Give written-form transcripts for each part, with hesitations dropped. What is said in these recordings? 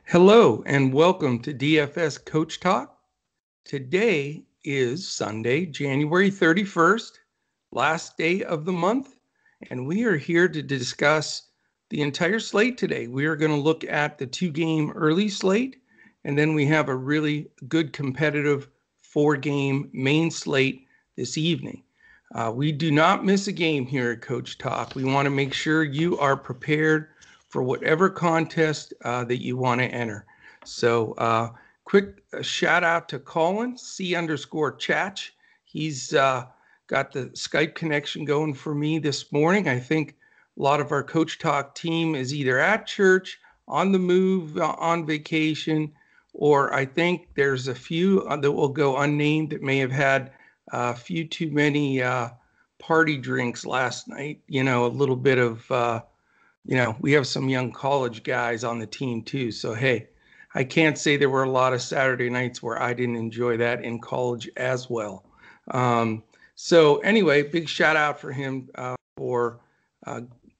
Hello and welcome to DFS Coach Talk. Today is Sunday, January 31st, last day of the month, and we are here to discuss the entire slate today. We are going to look at the two-game early slate, and then we have a really good competitive four-game main slate this evening. We do not miss a game here at Coach Talk. We want to make sure you are prepared for whatever contest that you want to enter. So quick shout out to Colin, C_Chach. He's got the Skype connection going for me this morning. I think a lot of our Coach Talk team is either at church, on the move, on vacation, or I think there's a few that will go unnamed that may have had a few too many party drinks last night. You know, a little bit of we have some young college guys on the team too. So, hey, I can't say there were a lot of Saturday nights where I didn't enjoy that in college as well. So anyway, big shout out for him for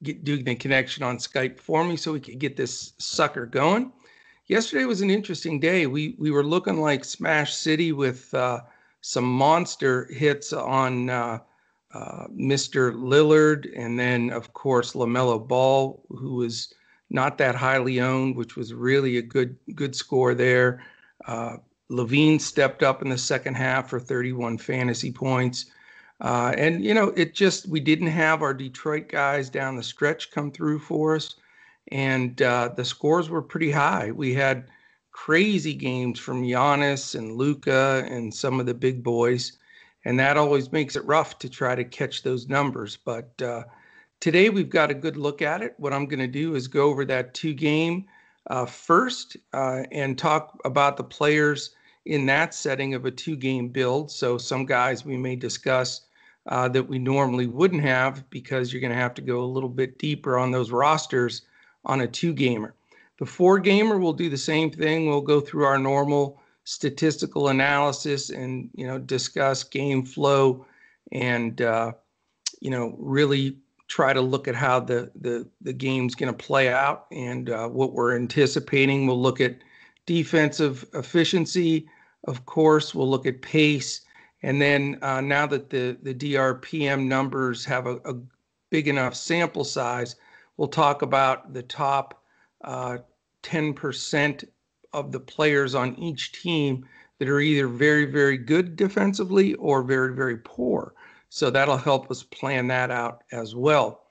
doing the connection on Skype for me so we could get this sucker going. Yesterday was an interesting day. We were looking like Smash City with some monster hits on Mr. Lillard, and then, of course, LaMelo Ball, who was not that highly owned, which was really a good score there. Levine stepped up in the second half for 31 fantasy points. And, we didn't have our Detroit guys down the stretch come through for us. And the scores were pretty high. We had crazy games from Giannis and Luka and some of the big boys. And that always makes it rough to try to catch those numbers. But today we've got a good look at it. What I'm going to do is go over that two-game first and talk about the players in that setting of a two-game build. So some guys we may discuss that we normally wouldn't have because you're going to have to go a little bit deeper on those rosters on a two-gamer. The four-gamer will do the same thing. We'll go through our normal statistical analysis and discuss game flow and really try to look at how the game's going to play out and what we're anticipating. We'll look at defensive efficiency, of course. We'll look at pace, and then now that the DRPM numbers have a big enough sample size, we'll talk about the top 10% of the players on each team that are either very, very good defensively or very, very poor. So that'll help us plan that out as well.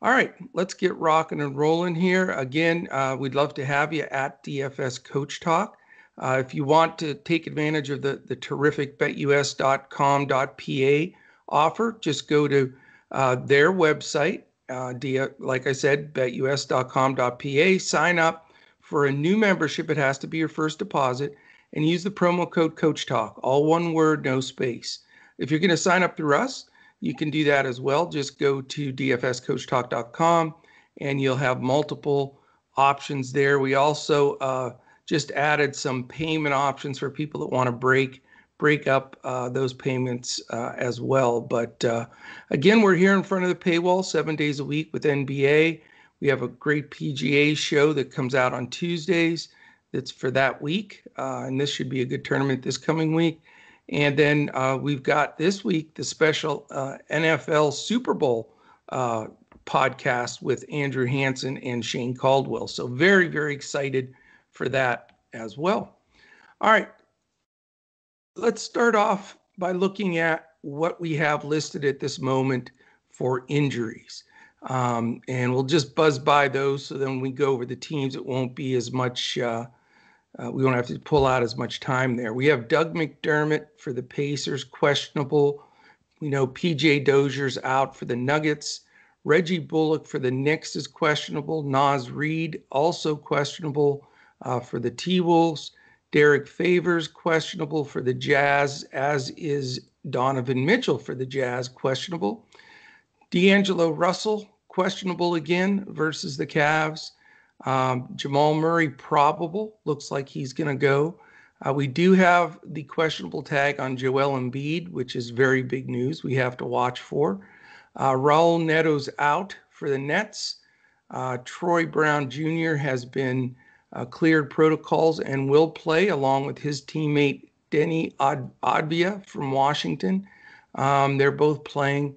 All right, let's get rocking and rolling here. Again, we'd love to have you at DFS Coach Talk. If you want to take advantage of the terrific BetUS.com.pa offer, just go to their website, like I said, BetUS.com.pa, sign up for a new membership. It has to be your first deposit, and use the promo code CoachTalk, all one word, no space. If you're going to sign up through us, you can do that as well. Just go to dfscoachtalk.com, and you'll have multiple options there. We also just added some payment options for people that want to break up those payments as well. But again, we're here in front of the paywall 7 days a week with NBA. We have a great PGA show that comes out on Tuesdays. That's for that week. And this should be a good tournament this coming week. And then we've got this week the special NFL Super Bowl podcast with Andrew Hansen and Shane Caldwell. So very, very excited for that as well. All right. Let's start off by looking at what we have listed at this moment for injuries. And we'll just buzz by those, so then when we go over the teams, it won't be as much, we won't have to pull out as much time there. We have Doug McDermott for the Pacers, questionable. We know PJ Dozier's out for the Nuggets. Reggie Bullock for the Knicks is questionable. Naz Reid also questionable for the T-Wolves. Derek Favors questionable for the Jazz, as is Donovan Mitchell for the Jazz, questionable. D'Angelo Russell, questionable again versus the Cavs. Jamal Murray, probable. Looks like he's going to go. We do have the questionable tag on Joel Embiid, which is very big news we have to watch for. Raul Neto's out for the Nets. Troy Brown Jr. has been cleared protocols and will play along with his teammate Denny Advia from Washington. They're both playing.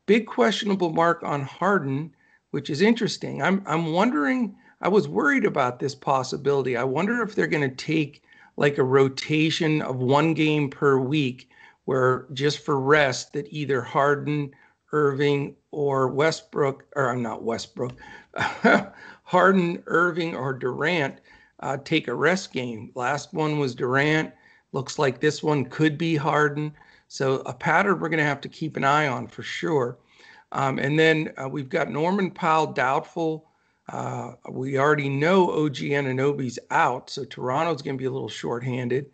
Big questionable mark on Harden, which is interesting. I'm wondering, I was worried about this possibility. I wonder if they're going to take like a rotation of one game per week where just for rest that either Harden, Irving, or Westbrook, or I'm not Westbrook, Harden, Irving, or Durant take a rest game. Last one was Durant. Looks like this one could be Harden. So a pattern we're going to have to keep an eye on for sure. And then we've got Norman Powell doubtful. We already know OG Anunoby's out, so Toronto's going to be a little shorthanded.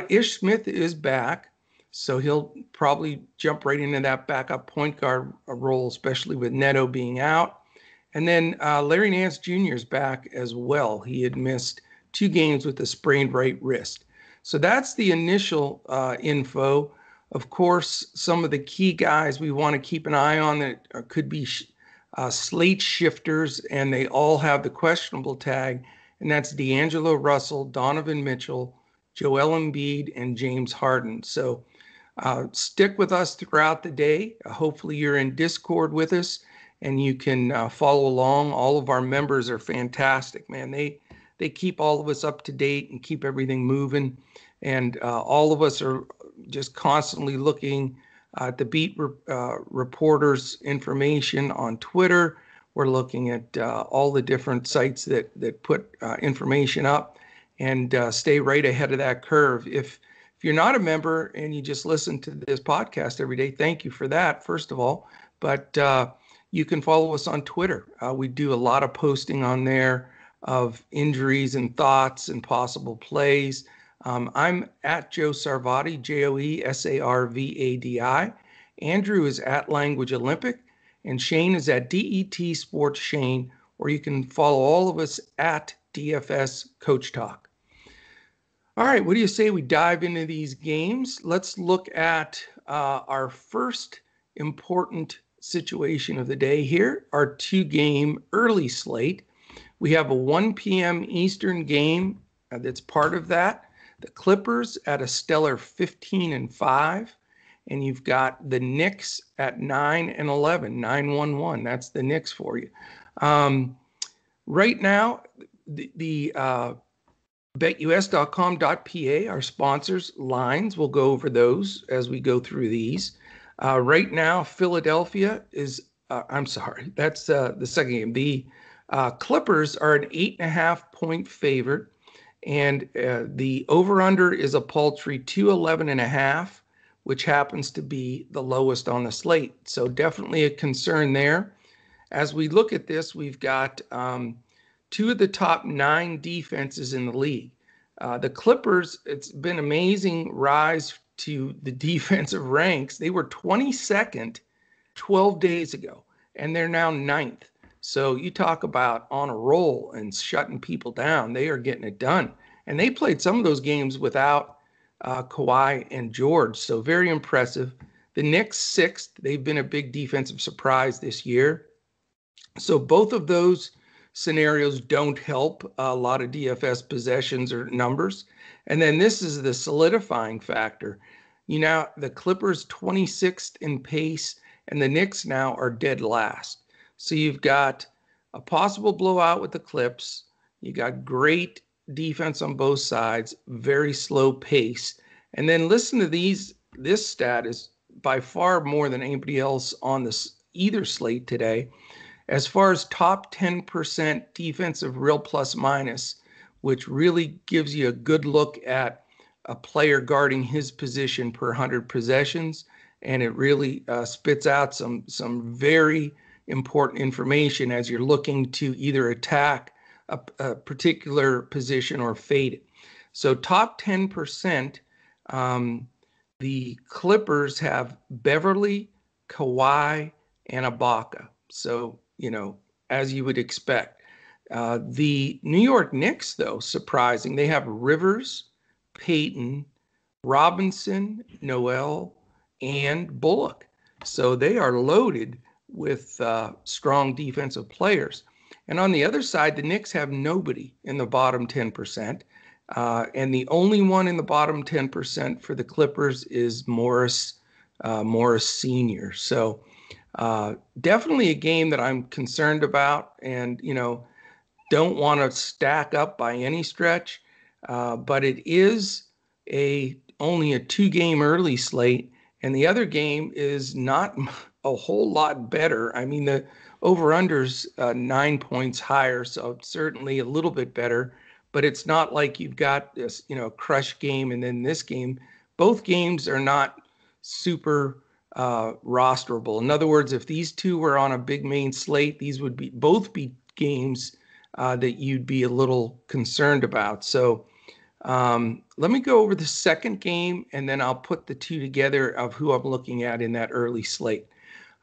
Ish Smith is back, so he'll probably jump right into that backup point guard role, especially with Neto being out. And then Larry Nance Jr. is back as well. He had missed 2 games with a sprained right wrist. So that's the initial info. Of course, some of the key guys we want to keep an eye on that could be slate shifters, and they all have the questionable tag, and that's D'Angelo Russell, Donovan Mitchell, Joel Embiid, and James Harden. So stick with us throughout the day. Hopefully you're in Discord with us, and you can follow along. All of our members are fantastic, man. They keep all of us up to date and keep everything moving. And all of us are just constantly looking at the beat reporters' information on Twitter. We're looking at all the different sites that put information up, and stay right ahead of that curve. If you're not a member and you just listen to this podcast every day, thank you for that, first of all. But you can follow us on Twitter. We do a lot of posting on there of injuries and thoughts and possible plays. I'm at Joe Sarvadi, JoeSarvadi. Andrew is at Language Olympic, and Shane is at DET Sports Shane, or you can follow all of us at DFS CoachTalk. All right, what do you say we dive into these games? Let's look at our first important situation of the day here, our 2-game early slate. We have a 1 p.m. Eastern game that's part of that. The Clippers at a stellar 15-5, and you've got the Knicks at 9-11, 9-1-1. That's the Knicks for you. Right now, the BetUS.com.pa, our sponsors, lines, we'll go over those as we go through these. Right now, Philadelphia is, that's the second game. The Clippers are an 8.5-point favorite. And the over-under is a paltry 211.5, which happens to be the lowest on the slate. So definitely a concern there. As we look at this, we've got 2 of the top 9 defenses in the league. The Clippers, it's been amazing rise to the defensive ranks. They were 22nd 12 days ago, and they're now 9th. So you talk about on a roll and shutting people down. They are getting it done. And they played some of those games without Kawhi and George. So very impressive. The Knicks 6th. They've been a big defensive surprise this year. So both of those scenarios don't help a lot of DFS possessions or numbers. And then this is the solidifying factor. The Clippers 26th in pace, and the Knicks now are dead last. So you've got a possible blowout with the Clips. You got great defense on both sides, very slow pace. And then listen to these. This stat is by far more than anybody else on either slate today. As far as top 10% defensive real plus minus, which really gives you a good look at a player guarding his position per 100 possessions. And it really spits out some very important information as you're looking to either attack a particular position or fade it. So top 10%, the Clippers have Beverly, Kawhi, and Ibaka. So, as you would expect. The New York Knicks, though, surprising, they have Rivers, Payton, Robinson, Noel, and Bullock. So they are loaded with strong defensive players. And on the other side, the Knicks have nobody in the bottom 10%. And the only one in the bottom 10% for the Clippers is Morris Sr. So definitely a game that I'm concerned about and, don't want to stack up by any stretch. But it is only a 2-game early slate. And the other game is not a whole lot better. I mean, the over-under's 9 points higher, so certainly a little bit better. But it's not like you've got this, crush game and then this game. Both games are not super rosterable. In other words, if these two were on a big main slate, these would both be games that you'd be a little concerned about. So let me go over the second game, and then I'll put the two together of who I'm looking at in that early slate.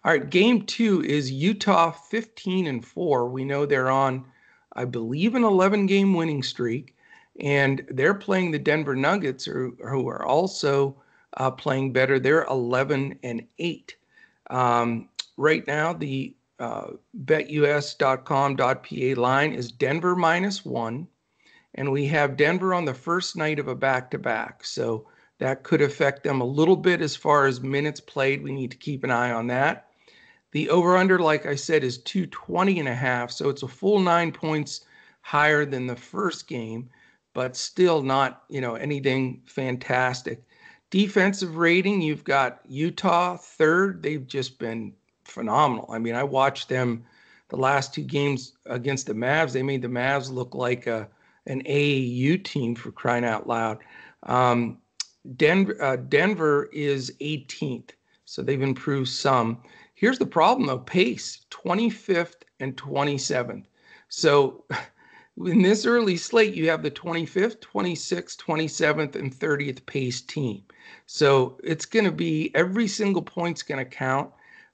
All right, game 2 is Utah 15-4. We know they're on, I believe, an 11-game winning streak, and they're playing the Denver Nuggets, who are also playing better. They're 11-8. Right now, the BetUS.com.pa line is Denver -1. And we have Denver on the first night of a back-to-back. So that could affect them a little bit as far as minutes played. We need to keep an eye on that. The over-under, like I said, is 220.5. So it's a full 9 points higher than the first game, but still not, anything fantastic. Defensive rating, you've got Utah third. They've just been phenomenal. I mean, I watched them the last 2 games against the Mavs. They made the Mavs look like an AAU team, for crying out loud. Denver is 18th, so they've improved some. Here's the problem, though. Pace, 25th and 27th. So in this early slate, you have the 25th, 26th, 27th, and 30th pace team. So it's going to be every single point's going to count.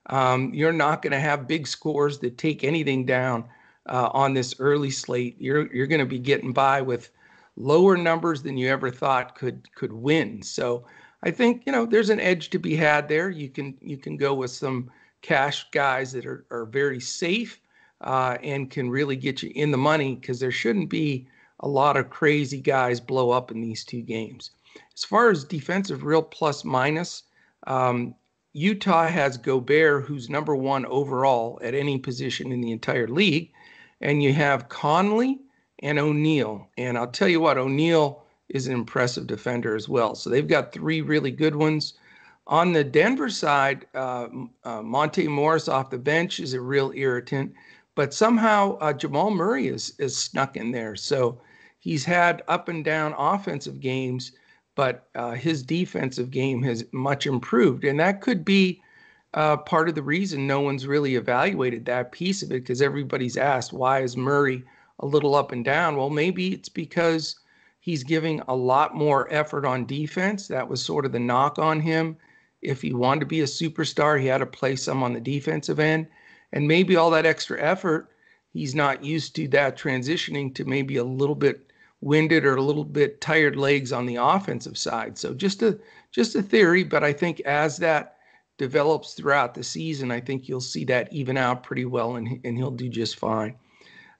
You're not going to have big scores that take anything down on this early slate. You're going to be getting by with lower numbers than you ever thought could win. So I think there's an edge to be had there. You can go with some cash guys that are very safe and can really get you in the money, because there shouldn't be a lot of crazy guys blow up in these 2 games. As far as defensive real plus minus, Utah has Gobert, who's number 1 overall at any position in the entire league. And you have Conley and O'Neal. And I'll tell you what, O'Neal is an impressive defender as well. So they've got 3 really good ones. On the Denver side, Monte Morris off the bench is a real irritant. But somehow Jamal Murray is snuck in there. So he's had up and down offensive games, but his defensive game has much improved. And that could be part of the reason no one's really evaluated that piece of it, because everybody's asked, why is Murray a little up and down? Well, maybe it's because he's giving a lot more effort on defense. That was sort of the knock on him. If he wanted to be a superstar, he had to play some on the defensive end. And maybe all that extra effort, he's not used to that transitioning to maybe a little bit winded or a little bit tired legs on the offensive side. So just a theory, but I think as that develops throughout the season, I think you'll see that even out pretty well, and he'll do just fine.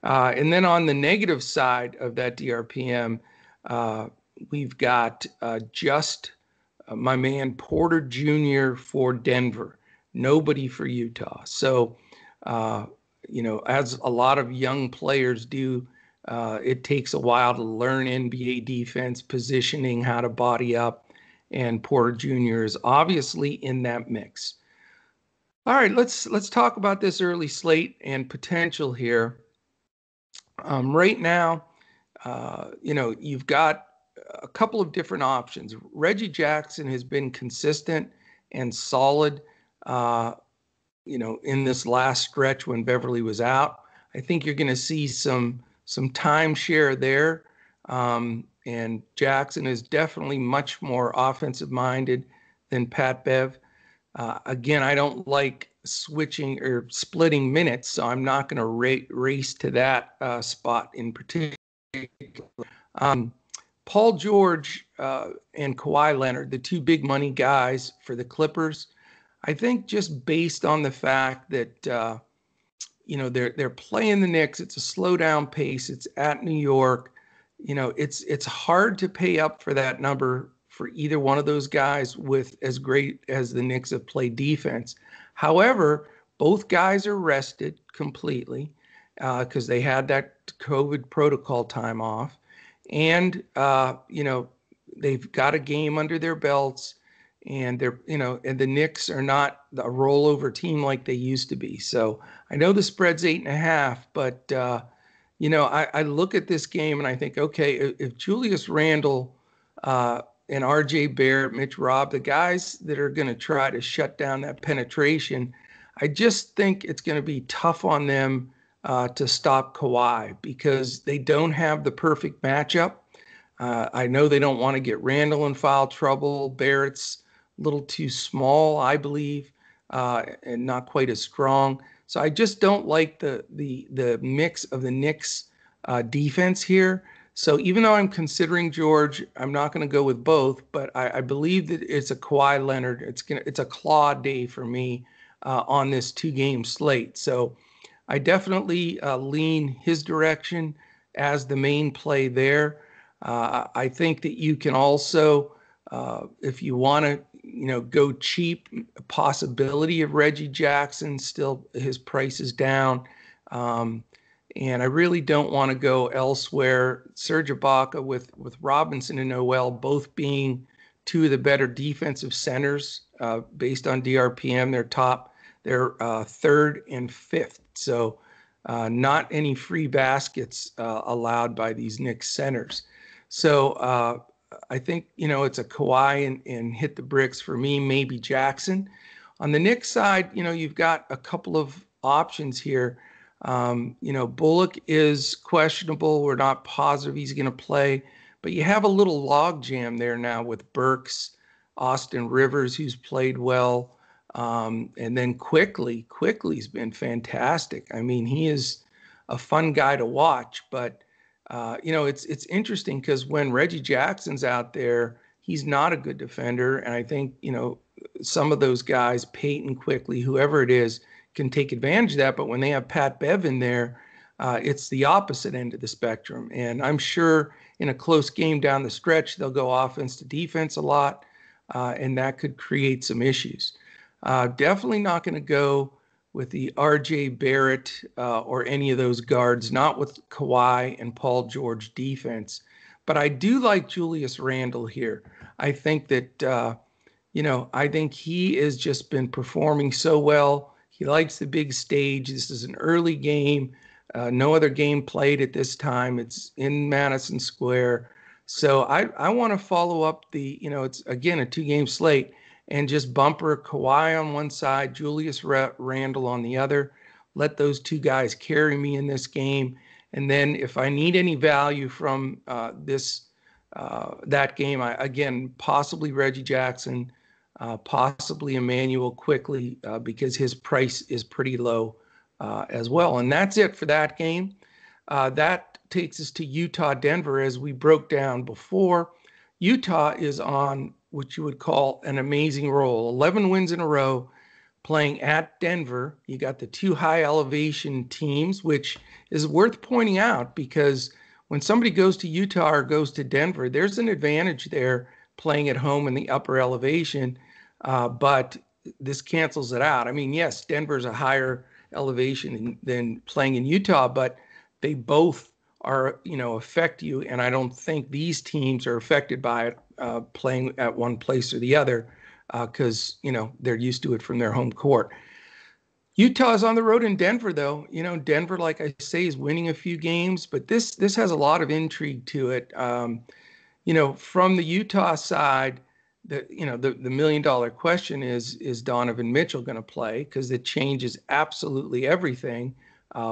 And then on the negative side of that DRPM, we've got just my man Porter Jr. for Denver, nobody for Utah. So, as a lot of young players do, it takes a while to learn NBA defense, positioning, how to body up. And Porter Jr. is obviously in that mix. All right, let's talk about this early slate and potential here. Right now, you've got a couple of different options. Reggie Jackson has been consistent and solid, in this last stretch when Beverly was out. I think you're going to see some timeshare there. And Jackson is definitely much more offensive minded than Pat Bev. Again, I don't like switching or splitting minutes, so I'm not going to race to that spot in particular. Paul George and Kawhi Leonard, the 2 big money guys for the Clippers, I think just based on the fact that they're playing the Knicks. It's a slow down pace. It's at New York. It's hard to pay up for that number for either one of those guys with as great as the Knicks have played defense. However, both guys are rested completely because they had that COVID protocol time off. And, they've got a game under their belts, and and the Knicks are not a rollover team like they used to be. So I know the spread's 8.5, but I look at this game and I think, okay, if Julius Randle and R.J. Barrett, Mitch Robb, the guys that are going to try to shut down that penetration, I just think it's going to be tough on them to stop Kawhi because they don't have the perfect matchup. I know they don't want to get Randle in foul trouble. Barrett's a little too small, I believe, and not quite as strong. So I just don't like the mix of the Knicks defense here. So even though I'm considering George, I'm not going to go with both. But I believe that it's a Kawhi Leonard. It's a claw day for me on this 2-game slate. So I definitely lean his direction as the main play there. I think that you can also, if you want to, go cheap, a possibility of Reggie Jackson. Still, his price is down, and I really don't want to go elsewhere. Serge Ibaka with Robinson and Noel both being two of the better defensive centers based on DRPM. They're third and fifth. So not any free baskets allowed by these Knicks centers. So I think, it's a Kawhi and hit the bricks for me, maybe Jackson. On the Knicks side, you've got a couple of options here. Bullock is questionable. We're not positive he's going to play, but you have a little logjam there now with Burks, Austin Rivers, who's played well. And then Quickly's been fantastic. I mean, he is a fun guy to watch, but it's interesting because when Reggie Jackson's out there, he's not a good defender. And I think, some of those guys, Peyton, Quickly, whoever it is, can take advantage of that. But when they have Pat Bev in there, it's the opposite end of the spectrum. And I'm sure in a close game down the stretch, they'll go offense to defense a lot, and that could create some issues. Definitely not going to go with the R.J. Barrett or any of those guards, not with Kawhi and Paul George defense. But I do like Julius Randle here. I think that, I think he has just been performing so well. He likes the big stage. This is an early game. No other game played at this time. It's in Madison Square. So I want to follow up it's, again, a 2-game slate. And just bumper Kawhi on one side, Julius Randle on the other. Let those two guys carry me in this game. And then if I need any value from that game, again, possibly Reggie Jackson, possibly Emmanuel Quickly, because his price is pretty low as well. And that's it for that game. That takes us to Utah-Denver, as we broke down before. Utah is on what you would call an amazing roll. 11 wins in a row, playing at Denver. You got the two high elevation teams, which is worth pointing out because when somebody goes to Utah or goes to Denver, there's an advantage there playing at home in the upper elevation, but this cancels it out. I mean, yes, Denver's a higher elevation than playing in Utah, but they both are, affect you. And I don't think these teams are affected by it playing at one place or the other because, they're used to it from their home court. Utah's on the road in Denver, though. Denver, like I say, is winning a few games, but this has a lot of intrigue to it. From the Utah side, the $1 million question is Donovan Mitchell going to play? Because it changes absolutely everything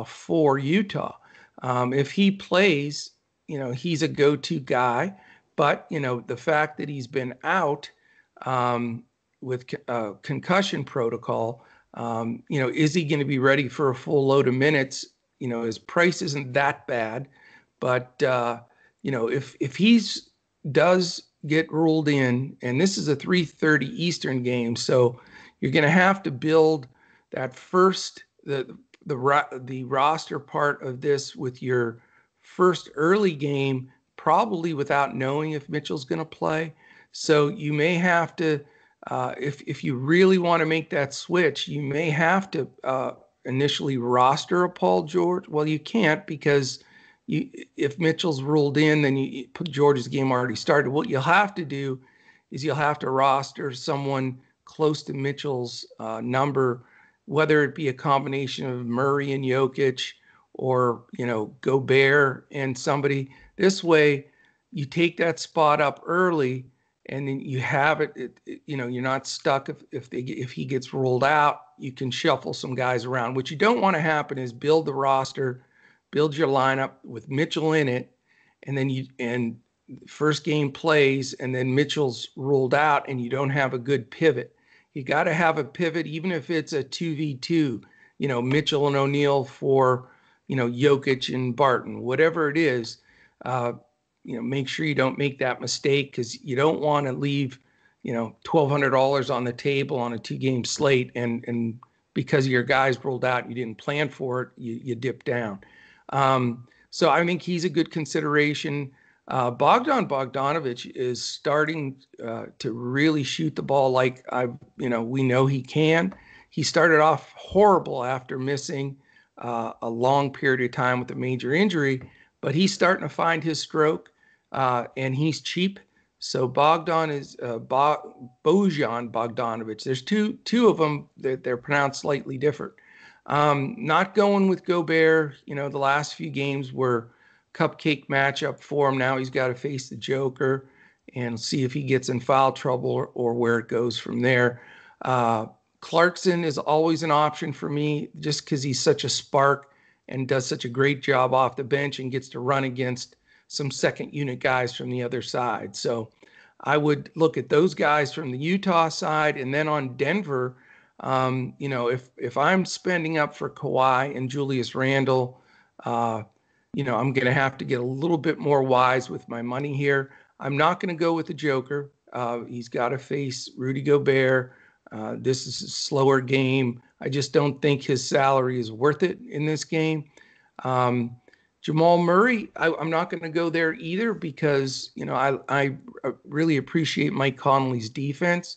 for Utah. If he plays, he's a go-to guy. But, the fact that he's been out with concussion protocol, is he going to be ready for a full load of minutes? His price isn't that bad. But, if he's does get ruled in, and this is a 3:30 Eastern game, so you're going to have to build that the the roster part of this with your first early game, probably without knowing if Mitchell's going to play. So you may have to, if you really want to make that switch, you may have to initially roster a Paul George. Well, you can't because if Mitchell's ruled in, then you put George's game already started. What you'll have to do is you'll have to roster someone close to Mitchell's number, whether it be a combination of Murray and Jokic or, Gobert and somebody. This way, you take that spot up early, and then you have it. You're not stuck if he gets ruled out. You can shuffle some guys around. What you don't want to happen is build the roster, build your lineup with Mitchell in it, and then first game plays, and then Mitchell's ruled out, and you don't have a good pivot. You got to have a pivot, even if it's a 2v2, Mitchell and O'Neal for, Jokic and Barton, whatever it is. Make sure you don't make that mistake, because you don't want to leave, $1,200 on the table on a 2-game slate. And because your guys rolled out, you didn't plan for it, you dip down. So I think he's a good consideration. Bogdan Bogdanovic is starting to really shoot the ball like we know he can. He started off horrible after missing a long period of time with a major injury, but he's starting to find his stroke, and he's cheap. So Bojan Bogdanovic. There's two of them that they're pronounced slightly different. Not going with Gobert. The last few games were cupcake matchup for him. Now he's got to face the Joker and see if he gets in foul trouble or where it goes from there. Clarkson is always an option for me, just because he's such a spark and does such a great job off the bench and gets to run against some second unit guys from the other side. So I would look at those guys from the Utah side. And then on Denver, if I'm spending up for Kawhi and Julius Randle, I'm going to have to get a little bit more wise with my money here. I'm not going to go with the Joker. He's got to face Rudy Gobert. This is a slower game. I just don't think his salary is worth it in this game. Jamal Murray, I'm not going to go there either, because, I really appreciate Mike Conley's defense.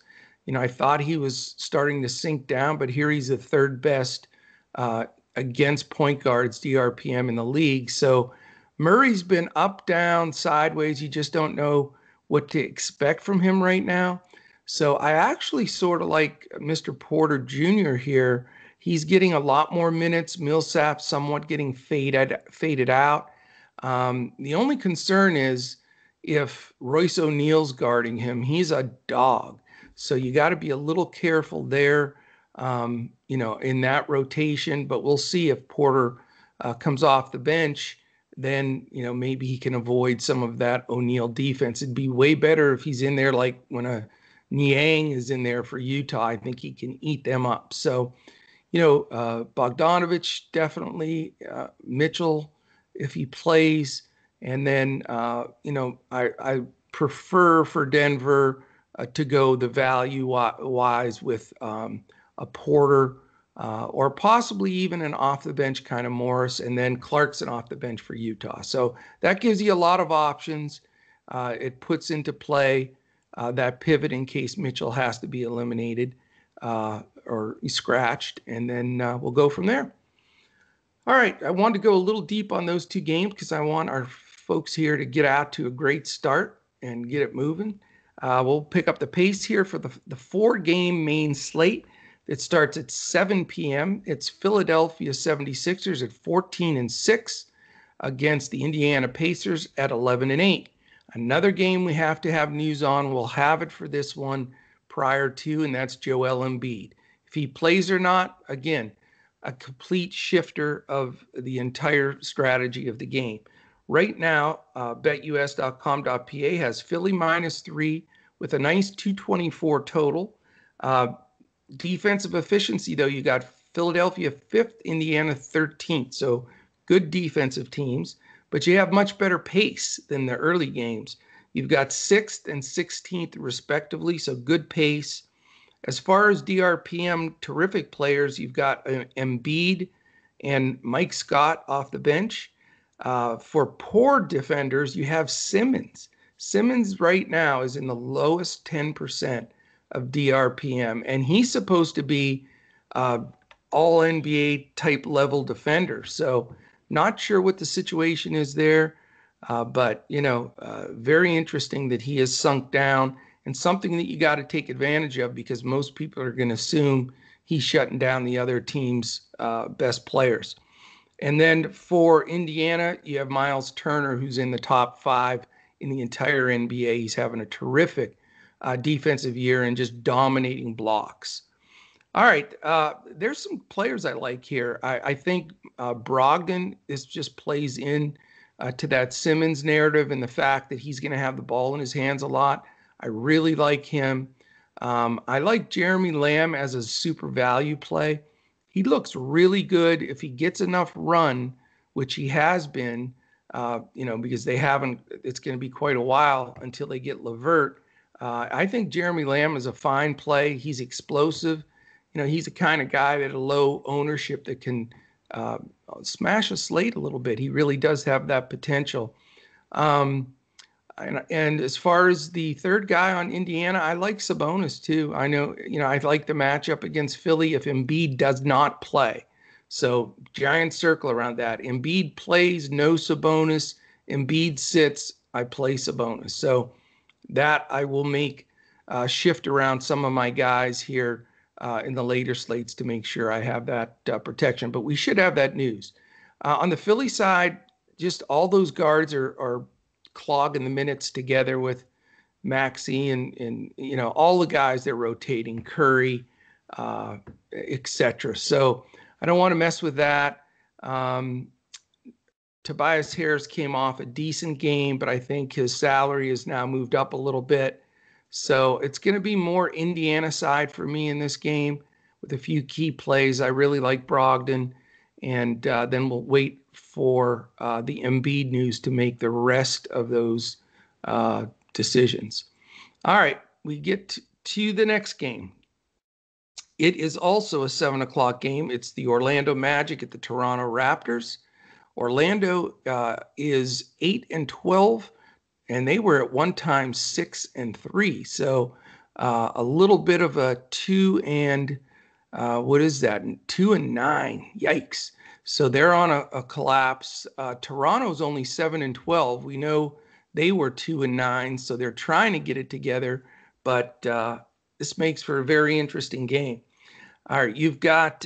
I thought he was starting to sink down, but here he's the third best against point guards DRPM in the league. So Murray's been up, down, sideways. You just don't know what to expect from him right now. So I actually sort of like Mr. Porter Jr. here. He's getting a lot more minutes. Millsap somewhat getting faded out. The only concern is if Royce O'Neal's guarding him, he's a dog. So you got to be a little careful there, in that rotation. But we'll see if Porter comes off the bench, then, maybe he can avoid some of that O'Neal defense. It'd be way better if he's in there like when a Niang is in there for Utah. I think he can eat them up. So, Bogdanovic, definitely, Mitchell, if he plays. And then, I prefer for Denver to go the value wise with a Porter or possibly even an off the bench kind of Morris, and then Clarkson off the bench for Utah. So that gives you a lot of options. It puts into play that pivot in case Mitchell has to be eliminated or scratched, and then we'll go from there. All right, I wanted to go a little deep on those two games because I want our folks here to get out to a great start and get it moving. We'll pick up the pace here for the 4-game main slate. It starts at 7 p.m. It's Philadelphia 76ers at 14-6 against the Indiana Pacers at 11-8. Another game we have to have news on. We'll have it for this one prior to, and that's Joel Embiid. If he plays or not, again, a complete shifter of the entire strategy of the game. Right now, BetUS.com.pa has Philly -3 with a nice 224 total. Defensive efficiency, though, you got Philadelphia 5th, Indiana 13th. So good defensive teams, but you have much better pace than the early games. You've got 6th and 16th respectively, so good pace. As far as DRPM, terrific players, you've got Embiid and Mike Scott off the bench. For poor defenders, you have Simmons. Simmons right now is in the lowest 10% of DRPM, and he's supposed to be all NBA type level defender. So not sure what the situation is there, but very interesting that he has sunk down, and something that you got to take advantage of because most people are going to assume he's shutting down the other team's best players. And then for Indiana, you have Miles Turner, who's in the top 5 in the entire NBA. He's having a terrific defensive year and just dominating blocks. All right, there's some players I like here. I think Brogdon just plays in to that Simmons narrative and the fact that he's going to have the ball in his hands a lot. I really like him. I like Jeremy Lamb as a super value play. He looks really good if he gets enough run, which he has been, because they haven't. It's going to be quite a while until they get LeVert. I think Jeremy Lamb is a fine play. He's explosive. He's the kind of guy that a low ownership that can smash a slate a little bit. He really does have that potential. And as far as the third guy on Indiana, I like Sabonis too. I know, I like the matchup against Philly if Embiid does not play. So giant circle around that. Embiid plays, no Sabonis. Embiid sits, I play Sabonis. So that I will make shift around some of my guys here in the later slates to make sure I have that protection. But we should have that news. On the Philly side, just all those guards are clogging the minutes together with Maxey and all the guys they're rotating, Curry, etc. So I don't want to mess with that. Tobias Harris came off a decent game, but I think his salary has now moved up a little bit. So it's going to be more Indiana side for me in this game with a few key plays. I really like Brogdon, and then we'll wait for the Embiid news to make the rest of those decisions. All right, we get to the next game. It is also a 7 o'clock game. It's the Orlando Magic at the Toronto Raptors. Orlando is 8-12, and they were at one time 6-3. So a little bit of a 2 and 2-9. Yikes. So they're on a collapse. Toronto's only 7-12. We know they were 2-9, so they're trying to get it together. But this makes for a very interesting game. All right, you've got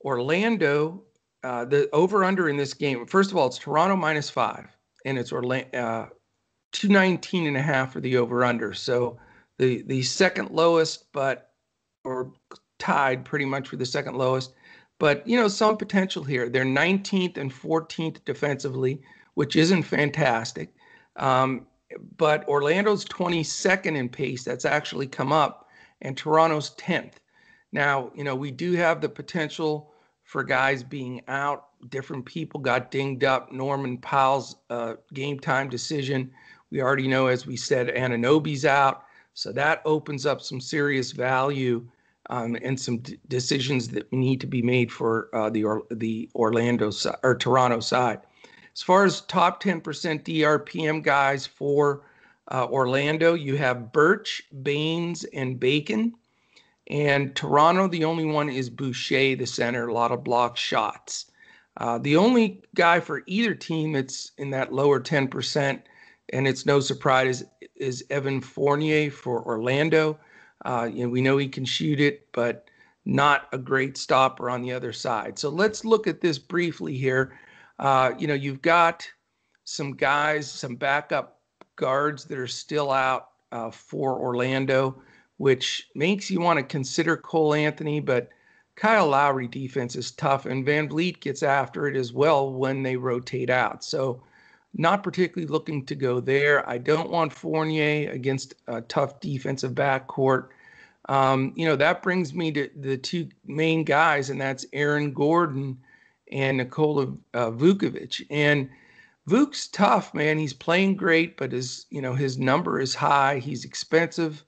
Orlando. The over/under in this game. First of all, it's Toronto -5, and it's Orlando 219.5 for the over/under. So the second lowest, or tied pretty much for the second lowest, but some potential here. They're 19th and 14th defensively, which isn't fantastic. But Orlando's 22nd in pace. That's actually come up, and Toronto's 10th. Now, we do have the potential for guys being out. Different people got dinged up. Norman Powell's game time decision. We already know, as we said, Anunoby's out. So that opens up some serious value and some decisions that need to be made for the Orlando side or Toronto side. As far as top 10% DRPM guys for Orlando, you have Birch, Baines, and Bacon. And Toronto, the only one is Boucher, the center, a lot of block shots. The only guy for either team that's in that lower 10%, and it's no surprise, is Evan Fournier for Orlando. We know he can shoot it, but not a great stopper on the other side. So let's look at this briefly here. You've got some guys, some backup guards that are still out for Orlando, which makes you want to consider Cole Anthony, but Kyle Lowry defense is tough, and Van Vliet gets after it as well when they rotate out. So not particularly looking to go there. I don't want Fournier against a tough defensive backcourt. That brings me to the two main guys, and that's Aaron Gordon and Nikola Vukovic. And Vuk's tough, man. He's playing great, but his number is high. He's expensive.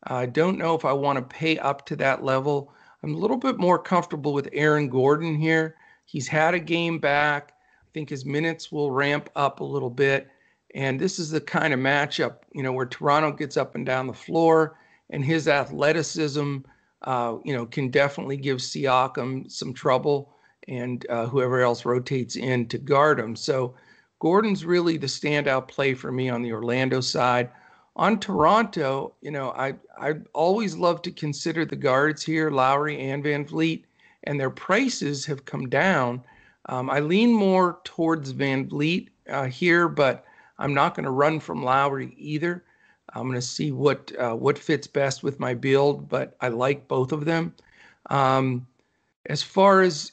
I don't know if I want to pay up to that level. I'm a little bit more comfortable with Aaron Gordon here. He's had a game back. I think his minutes will ramp up a little bit. And this is the kind of matchup, where Toronto gets up and down the floor, and his athleticism, can definitely give Siakam some trouble, and whoever else rotates in to guard him. So Gordon's really the standout play for me on the Orlando side. On Toronto, I always love to consider the guards here, Lowry and Van Vliet, and their prices have come down. I lean more towards Van Vliet here, but I'm not going to run from Lowry either. I'm going to see what fits best with my build, but I like both of them. As far as,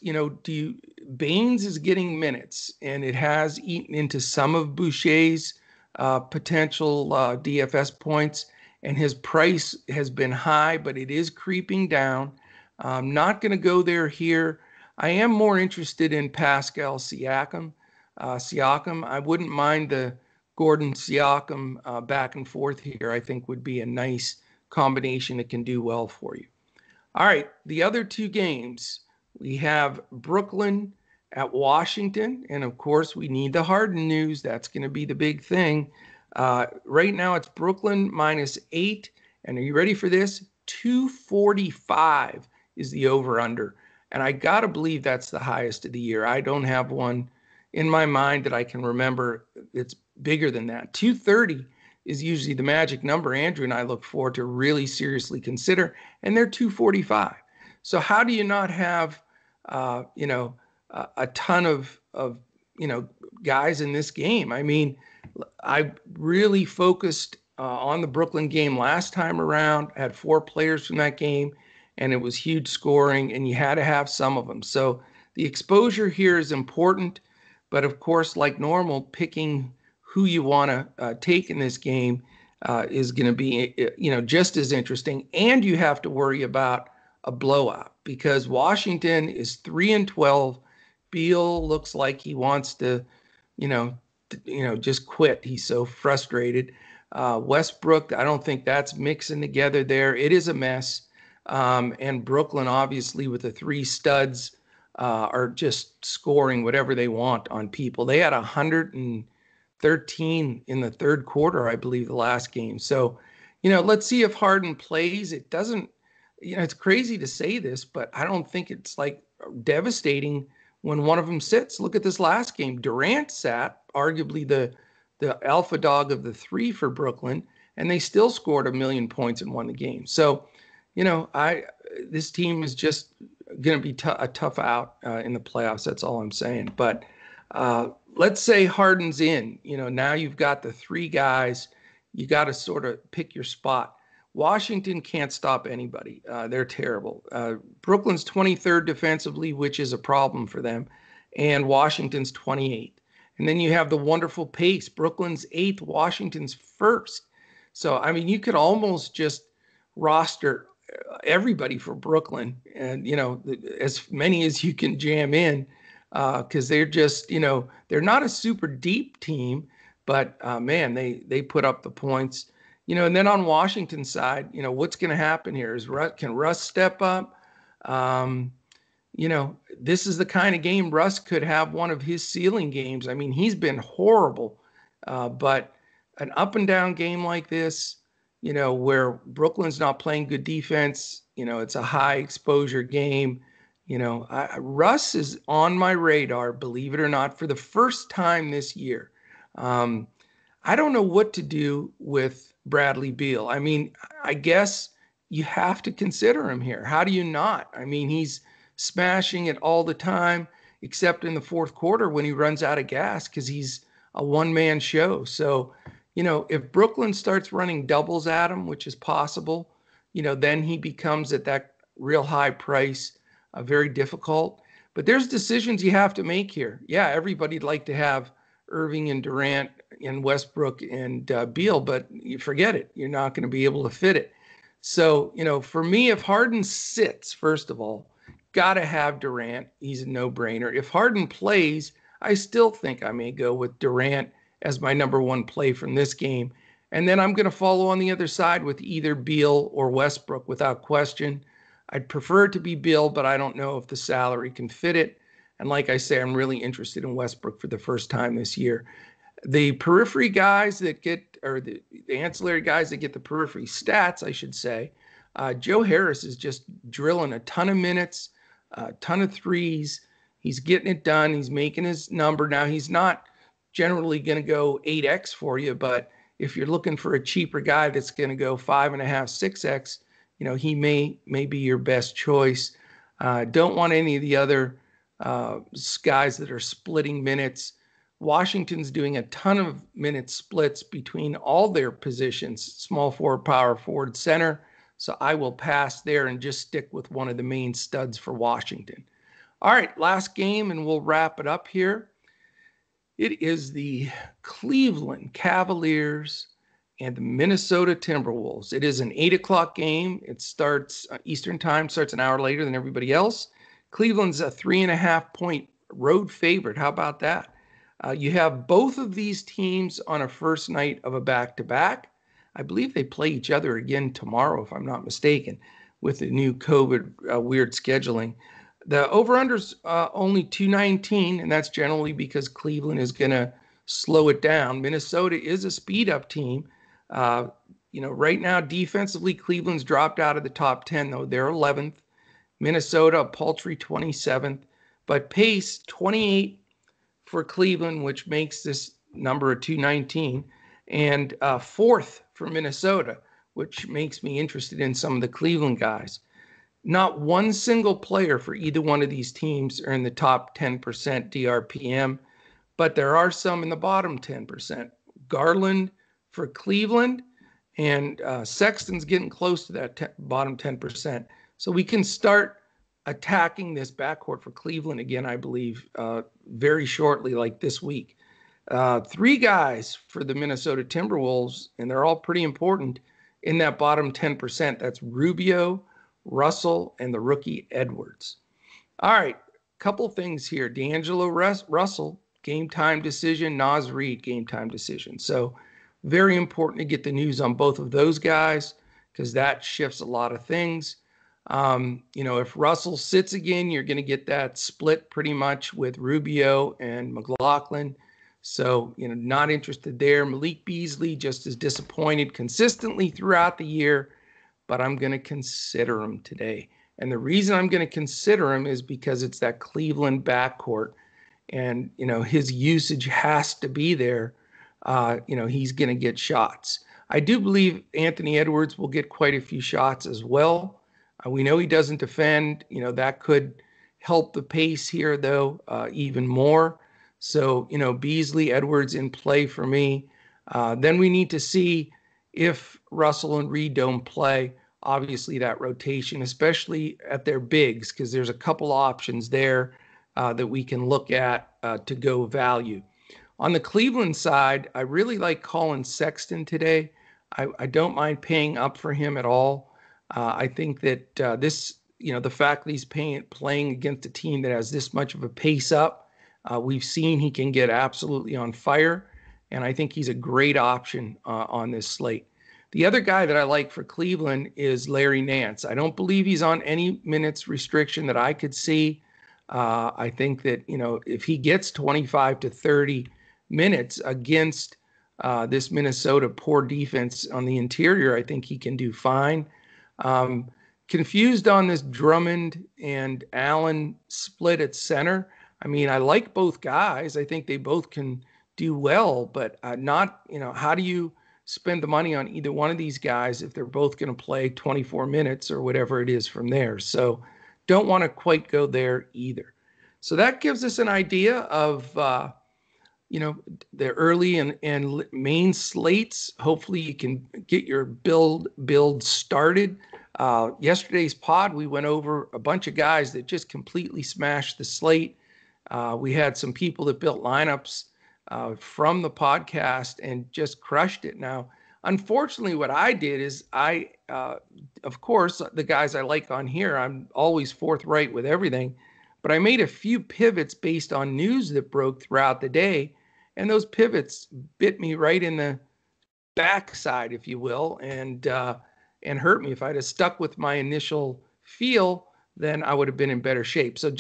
Baines is getting minutes, and it has eaten into some of Boucher's potential DFS points, and his price has been high, but it is creeping down. I'm not going to go there here. I am more interested in Pascal Siakam. I wouldn't mind the Gordon Siakam back and forth here. I think would be a nice combination that can do well for you. All right, the other two games, we have Brooklyn at Washington, and of course we need the Harden news. That's going to be the big thing. Right now it's Brooklyn -8, and are you ready for this? 245 is the over-under, and I got to believe that's the highest of the year. I don't have one in my mind that I can remember it's bigger than that. 230 is usually the magic number Andrew and I look for to really seriously consider, and they're 245. So how do you not have, a ton of guys in this game? I mean, I really focused on the Brooklyn game last time around. I had 4 players from that game, and it was huge scoring, and you had to have some of them. So the exposure here is important, but of course, like normal, picking who you want to take in this game is going to be, just as interesting. And you have to worry about a blowout because Washington is 3-12. Beal looks like he wants to, just quit. He's so frustrated. Westbrook, I don't think that's mixing together there. It is a mess. And Brooklyn, obviously, with the 3 studs, are just scoring whatever they want on people. They had 113 in the third quarter, I believe, the last game. So, let's see if Harden plays. It doesn't, it's crazy to say this, but I don't think it's like devastating when one of them sits. Look at this last game. Durant sat, arguably the alpha dog of the 3 for Brooklyn, and they still scored 1 million points and won the game. So, this team is just going to be a tough out in the playoffs. That's all I'm saying. But let's say Harden's in. Now you've got the 3 guys. You got to sort of pick your spot. Washington can't stop anybody. They're terrible. Brooklyn's 23rd defensively, which is a problem for them, and Washington's 28th. And then you have the wonderful pace. Brooklyn's 8th, Washington's 1st. So, I mean, you could almost just roster everybody for Brooklyn and, as many as you can jam in because they're just, they're not a super deep team, but, man, they put up the points. And then on Washington's side, what's going to happen here is can Russ step up? This is the kind of game Russ could have one of his ceiling games. I mean, he's been horrible, but an up and down game like this, where Brooklyn's not playing good defense, it's a high exposure game. Russ is on my radar, believe it or not, for the first time this year. I don't know what to do with Bradley Beal. I mean, I guess you have to consider him here. How do you not? I mean, he's smashing it all the time, except in the fourth quarter when he runs out of gas because he's a one-man show. So, if Brooklyn starts running doubles at him, which is possible, then he becomes at that real high price, very difficult. But there's decisions you have to make here. Yeah, everybody'd like to have Irving and Durant and Westbrook and Beal, but you forget it. You're not going to be able to fit it. So, for me, if Harden sits, first of all, got to have Durant. He's a no-brainer. If Harden plays, I still think I may go with Durant as my number 1 play from this game. And then I'm going to follow on the other side with either Beal or Westbrook without question. I'd prefer it to be Bill, but I don't know if the salary can fit it. And like I say, I'm really interested in Westbrook for the first time this year. The periphery guys that get, or the ancillary guys that get the periphery stats, I should say, Joe Harris is just drilling a ton of minutes, a ton of threes. He's getting it done. He's making his number. Now, he's not generally going to go 8X for you, but if you're looking for a cheaper guy that's going to go 5.5, 6X, he may be your best choice. Don't want any of the other guys that are splitting minutes. Washington's doing a ton of minute splits between all their positions, small forward, power forward, center. So I will pass there and just stick with one of the main studs for Washington. All right, last game, and we'll wrap it up here. It is the Cleveland Cavaliers and the Minnesota Timberwolves. It is an 8 o'clock game. It starts Eastern time, starts an hour later than everybody else. Cleveland's a 3.5-point road favorite. How about that? You have both of these teams on a first night of a back-to-back. I believe they play each other again tomorrow, if I'm not mistaken, with the new COVID weird scheduling. The over-under's only 219, and that's generally because Cleveland is going to slow it down. Minnesota is a speed-up team. Right now, defensively, Cleveland's dropped out of the top 10, though. They're 11th. Minnesota, a paltry 27th. But pace, 28 for Cleveland, which makes this number a 219, and fourth for Minnesota, which makes me interested in some of the Cleveland guys. Not one single player for either one of these teams are in the top 10% DRPM, but there are some in the bottom 10%. Garland for Cleveland, and Sexton's getting close to that bottom 10%. So we can start attacking this backcourt for Cleveland again, I believe, very shortly, like this week. Three guys for the Minnesota Timberwolves, and they're all pretty important in that bottom 10%. That's Rubio, Russell, and the rookie Edwards. All right, couple things here. D'Angelo Russell, game time decision. Naz Reid, game time decision. So very important to get the news on both of those guys because that shifts a lot of things. If Russell sits again, you're going to get that split pretty much with Rubio and McLaughlin. So, not interested there. Malik Beasley just as disappointed consistently throughout the year, but I'm going to consider him today. And the reason I'm going to consider him is because it's that Cleveland backcourt. And, his usage has to be there. He's going to get shots. I do believe Anthony Edwards will get quite a few shots as well. We know he doesn't defend. That could help the pace here, though, even more. So, Beasley, Edwards in play for me. Then we need to see if Russell and Reed don't play, obviously that rotation, especially at their bigs, because there's a couple options there that we can look at to go value. On the Cleveland side, I really like Colin Sexton today. I don't mind paying up for him at all. I think that the fact that he's playing against a team that has this much of a pace up, we've seen he can get absolutely on fire, and I think he's a great option on this slate. The other guy that I like for Cleveland is Larry Nance. I don't believe he's on any minutes restriction that I could see. I think that, if he gets 25 to 30 minutes against this Minnesota poor defense on the interior, I think he can do fine. Confused on this Drummond and Allen split at center. I mean, I like both guys. I think they both can do well, but how do you spend the money on either one of these guys if they're both going to play 24 minutes or whatever it is from there? So don't want to quite go there either. So that gives us an idea of, the early and main slates. Hopefully you can get your build started. Yesterday's pod, we went over a bunch of guys that just completely smashed the slate. We had some people that built lineups from the podcast and just crushed it. Now, unfortunately, what I did is of course, the guys I like on here, I'm always forthright with everything, but I made a few pivots based on news that broke throughout the day. And those pivots bit me right in the backside, if you will, and hurt me. If I'd have stuck with my initial feel, then I would have been in better shape. So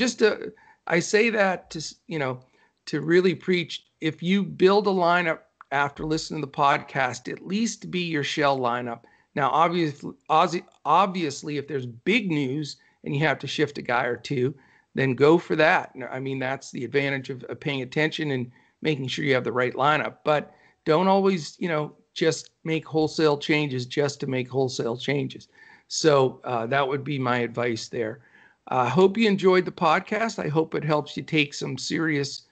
I say that to really preach. If you build a lineup after listening to the podcast, at least be your shell lineup. Now, obviously, if there's big news and you have to shift a guy or two, then go for that. I mean, that's the advantage of paying attention and making sure you have the right lineup. But don't always, just make wholesale changes just to make wholesale changes. So that would be my advice there. I hope you enjoyed the podcast. I hope it helps you take some serious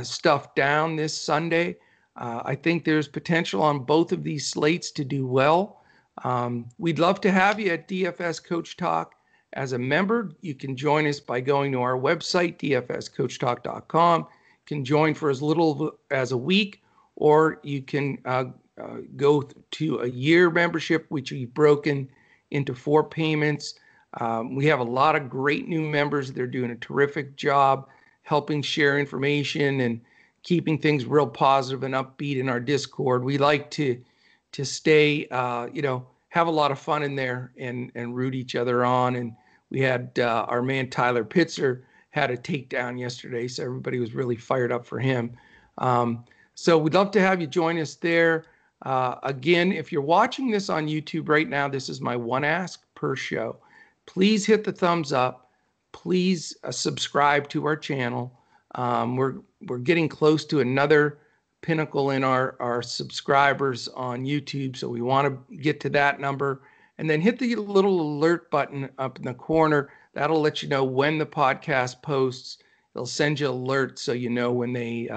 stuff down this Sunday. I think there's potential on both of these slates to do well. We'd love to have you at DFS Coach Talk as a member. You can join us by going to our website, dfscoachtalk.com. You can join for as little as a week, or you can go to a year membership, which we've broken into 4 payments. We have a lot of great new members. They're doing a terrific job helping share information and keeping things real positive and upbeat in our Discord. We like to stay, have a lot of fun in there and root each other on. And we had our man Tyler Pitzer had a takedown yesterday, so everybody was really fired up for him. So we'd love to have you join us there. Again, if you're watching this on YouTube right now, this is my one ask per show. Please hit the thumbs up. Please subscribe to our channel. We're getting close to another pinnacle in our subscribers on YouTube, so we want to get to that number. And then hit the little alert button up in the corner. That'll let you know when the podcast posts. It'll send you alerts so you know when they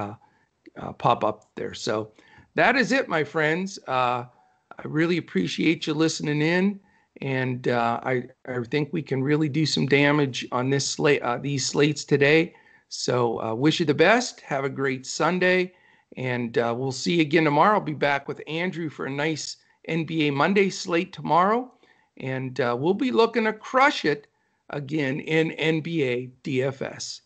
pop up there. So that is it, my friends. I really appreciate you listening in, and I think we can really do some damage on this these slates today. So wish you the best. Have a great Sunday, and we'll see you again tomorrow. I'll be back with Andrew for a nice NBA Monday slate tomorrow, and we'll be looking to crush it again in NBA DFS.